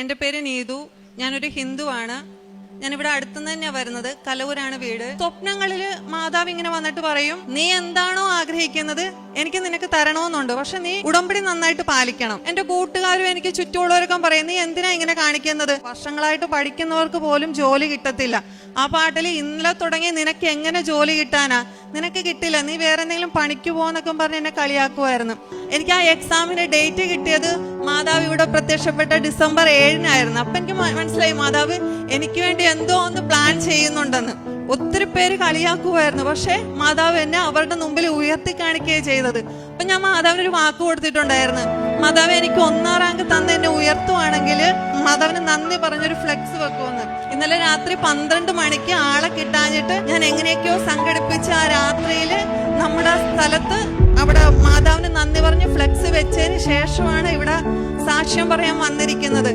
എൻ്റെ പേര് നീതു. ഞാനൊരു ഹിന്ദുവാണ്. ഞാനിവിടെ അടുത്തുനിന്ന് തന്നെയാ വരുന്നത്. കലൂരാണ് വീട്. സ്വപ്നങ്ങളില് മാതാവ് ഇങ്ങനെ വന്നിട്ട് പറയും, നീ എന്താണോ ആഗ്രഹിക്കുന്നത് എനിക്ക് നിനക്ക് തരണമെന്നുണ്ട്, പക്ഷെ നീ ഉടമ്പടി നന്നായിട്ട് പാലിക്കണം. എന്റെ കൂട്ടുകാരും എനിക്ക് ചുറ്റുമുള്ളവരൊക്കെ പറയും, നീ എന്തിനാ ഇങ്ങനെ കാണിക്കുന്നത്? വർഷങ്ങളായിട്ട് പഠിക്കുന്നവർക്ക് പോലും ജോലി കിട്ടത്തില്ല. ആ പാട്ടിൽ ഇന്നലെ തുടങ്ങി നിനക്ക് എങ്ങനെ ജോലി കിട്ടാനാ, നിനക്ക് കിട്ടില്ല, നീ വേറെ എന്തെങ്കിലും പണിക്ക് പോന്നൊക്കെ പറഞ്ഞ് എന്നെ കളിയാക്കുമായിരുന്നു. എനിക്ക് ആ എക്സാമിന്റെ ഡേറ്റ് കിട്ടിയത് മാതാവ് ഇവിടെ പ്രത്യക്ഷപ്പെട്ട ഡിസംബർ 7-നായിരുന്നു. അപ്പൊ എനിക്ക് മനസ്സിലായി മാതാവ് എനിക്ക് വേണ്ടി എന്തോ ഒന്ന് പ്ലാൻ ചെയ്യുന്നുണ്ടെന്ന്. ഒത്തിരി പേര് കളിയാക്കുമായിരുന്നു, പക്ഷെ മാതാവ് എന്നെ അവരുടെ മുമ്പിൽ ഉയർത്തി കാണിക്കുകയാണ് ചെയ്തത്. അപ്പൊ ഞാൻ മാതാവിനൊരു വാക്ക് കൊടുത്തിട്ടുണ്ടായിരുന്നു, മാതാവ് എനിക്ക് 1-ാം റാങ്ക് തന്ന് എന്നെ ഉയർത്തുവാണെങ്കിൽ മാതാവിന് നന്ദി പറഞ്ഞൊരു ഫ്ലെക്സ് വെക്കുമെന്ന്. ഇന്നലെ രാത്രി 12 മണിക്ക് ആളെ കിട്ടാഞ്ഞിട്ട് ഞാൻ എങ്ങനെയൊക്കെയോ സംഘടിപ്പിച്ച് ആ രാത്രിയില് നമ്മുടെ സ്ഥലത്ത് അവിടെ മാതാവിന് നന്ദി പറഞ്ഞ് ഫ്ലെക്സ് വെച്ചതിന് ശേഷമാണ് ഇവിടെ സാക്ഷ്യം പറയാൻ വന്നിരിക്കുന്നത്.